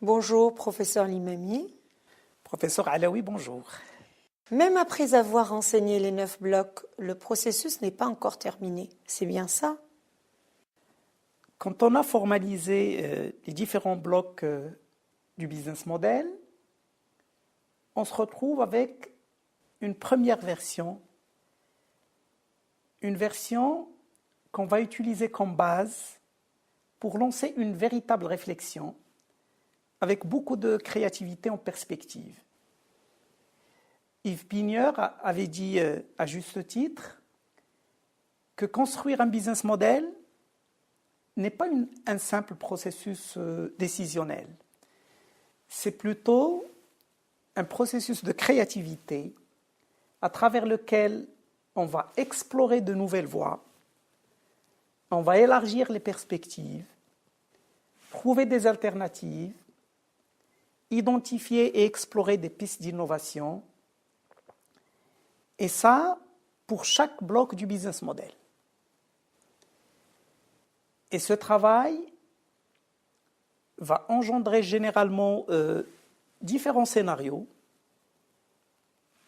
Bonjour, professeur Limami. Professeur Alaoui, bonjour. Même après avoir enseigné les 9 blocs, le processus n'est pas encore terminé. C'est bien ça? Quand on a formalisé les différents blocs du business model, on se retrouve avec une première version, une version qu'on va utiliser comme base pour lancer une véritable réflexion avec beaucoup de créativité en perspective. Yves Pigneur avait dit à juste titre que construire un business model n'est pas un simple processus décisionnel. C'est plutôt un processus de créativité à travers lequel on va explorer de nouvelles voies, on va élargir les perspectives, trouver des alternatives, identifier et explorer des pistes d'innovation, et ça pour chaque bloc du business model. Et ce travail va engendrer généralement différents scénarios,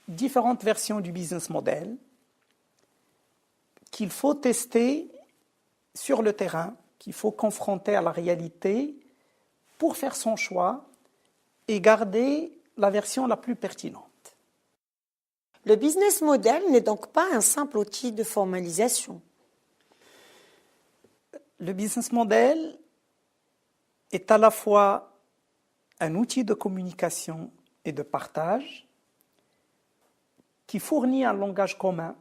différentes versions du business model qu'il faut tester sur le terrain, qu'il faut confronter à la réalité pour faire son choix et garder la version la plus pertinente. Le business model n'est donc pas un simple outil de formalisation. Le business model est à la fois un outil de communication et de partage qui fournit un langage commun,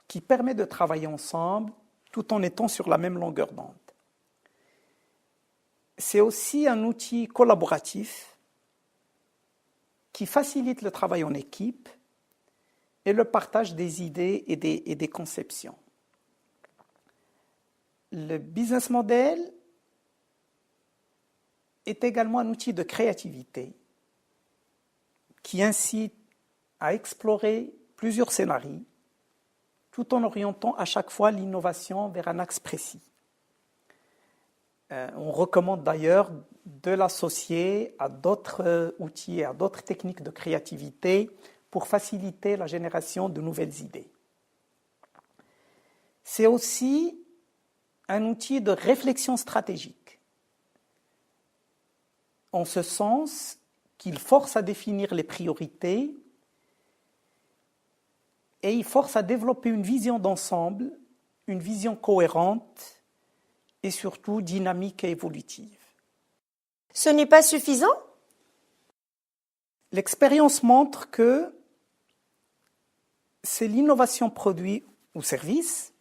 qui permet de travailler ensemble tout en étant sur la même longueur d'onde. C'est aussi un outil collaboratif qui facilite le travail en équipe et le partage des idées et des conceptions. Le business model est également un outil de créativité qui incite à explorer plusieurs scénarios tout en orientant à chaque fois l'innovation vers un axe précis. On recommande d'ailleurs de l'associer à d'autres outils et à d'autres techniques de créativité pour faciliter la génération de nouvelles idées. C'est aussi un outil de réflexion stratégique, en ce sens qu'il force à définir les priorités et il force à développer une vision d'ensemble, une vision cohérente et surtout dynamique et évolutive. Ce n'est pas suffisant? L'expérience montre que c'est l'innovation produit ou service,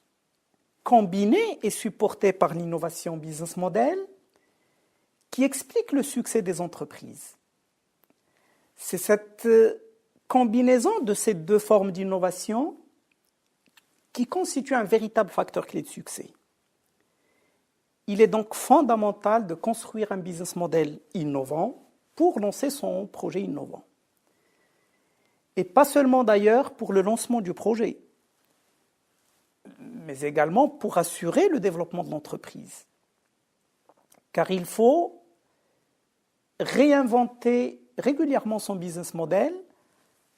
combinée et supportée par l'innovation business model, qui explique le succès des entreprises. C'est cette combinaison de ces deux formes d'innovation qui constitue un véritable facteur clé de succès. Il est donc fondamental de construire un business model innovant pour lancer son projet innovant. Et pas seulement d'ailleurs pour le lancement du projet, mais également pour assurer le développement de l'entreprise. Car il faut réinventer régulièrement son business model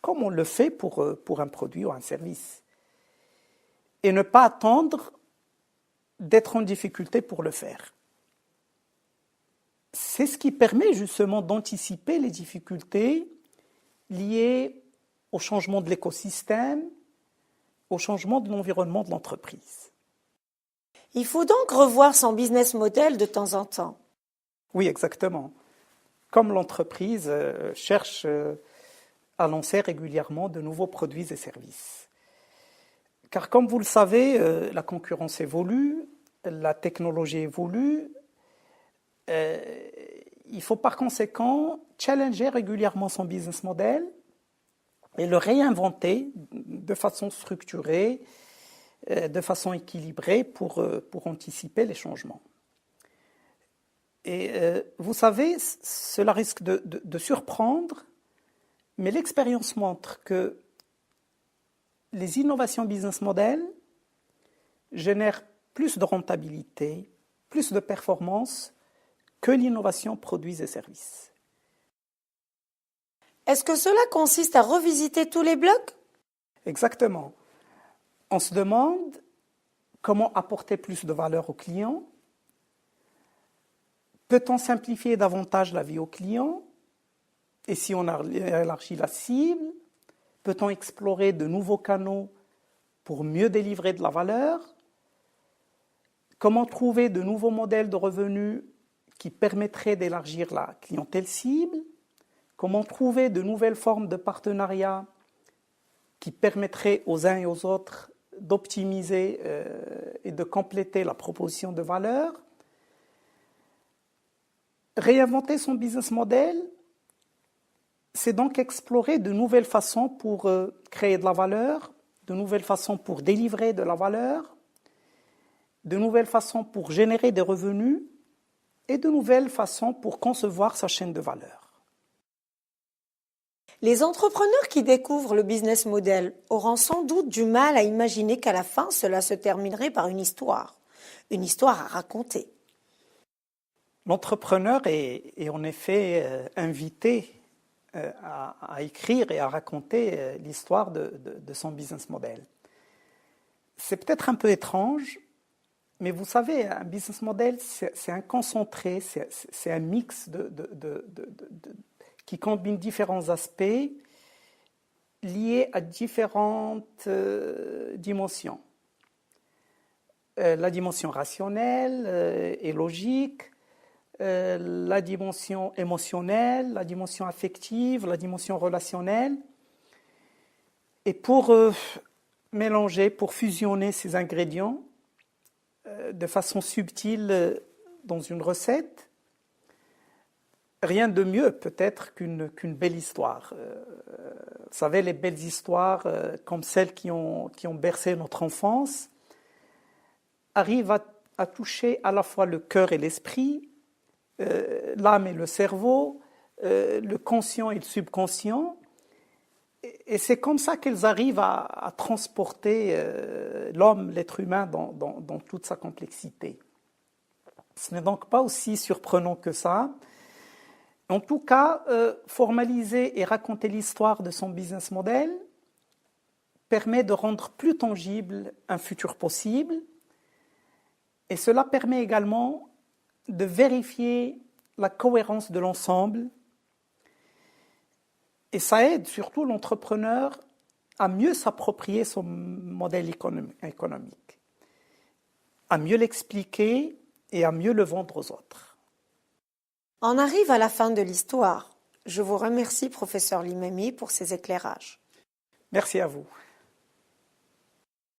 comme on le fait pour un produit ou un service. Et ne pas attendre d'être en difficulté pour le faire. C'est ce qui permet justement d'anticiper les difficultés liées au changement de l'écosystème, au changement de l'environnement de l'entreprise. Il faut donc revoir son business model de temps en temps. Oui, exactement. Comme l'entreprise cherche à lancer régulièrement de nouveaux produits et services. Car comme vous le savez, la concurrence évolue, la technologie évolue. Il faut par conséquent challenger régulièrement son business model et le réinventer de façon structurée, de façon équilibrée pour anticiper les changements. Et vous savez, cela risque de surprendre, mais l'expérience montre que les innovations business model génèrent plus de rentabilité, plus de performance que l'innovation produits et services. Est-ce que cela consiste à revisiter tous les blocs? Exactement. On se demande comment apporter plus de valeur aux clients. Peut-on simplifier davantage la vie aux clients? Et si on élargit la cible, peut-on explorer de nouveaux canaux pour mieux délivrer de la valeur? Comment trouver de nouveaux modèles de revenus qui permettraient d'élargir la clientèle cible? Comment trouver de nouvelles formes de partenariat qui permettraient aux uns et aux autres d'optimiser et de compléter la proposition de valeur? Réinventer son business model, c'est donc explorer de nouvelles façons pour créer de la valeur, de nouvelles façons pour délivrer de la valeur, de nouvelles façons pour générer des revenus et de nouvelles façons pour concevoir sa chaîne de valeur. Les entrepreneurs qui découvrent le business model auront sans doute du mal à imaginer qu'à la fin, cela se terminerait par une histoire à raconter. L'entrepreneur est en effet invité à écrire et à raconter l'histoire de son business model. C'est peut-être un peu étrange, mais vous savez, un business model, c'est un concentré, c'est un mix qui combine différents aspects liés à différentes dimensions. La dimension rationnelle et logique, la dimension émotionnelle, la dimension affective, la dimension relationnelle. Et pour mélanger, pour fusionner ces ingrédients de façon subtile dans une recette, rien de mieux peut-être qu'une belle histoire. Vous savez, les belles histoires comme celles qui ont bercé notre enfance arrivent à toucher à la fois le cœur et l'esprit, l'âme et le cerveau, le conscient et le subconscient. Et c'est comme ça qu'elles arrivent à transporter l'homme, l'être humain, dans toute sa complexité. Ce n'est donc pas aussi surprenant que ça. En tout cas, formaliser et raconter l'histoire de son business model permet de rendre plus tangible un futur possible, et cela permet également de vérifier la cohérence de l'ensemble, et ça aide surtout l'entrepreneur à mieux s'approprier son modèle économique, à mieux l'expliquer et à mieux le vendre aux autres. On arrive à la fin de l'histoire. Je vous remercie, professeur Limami, pour ces éclairages. Merci à vous.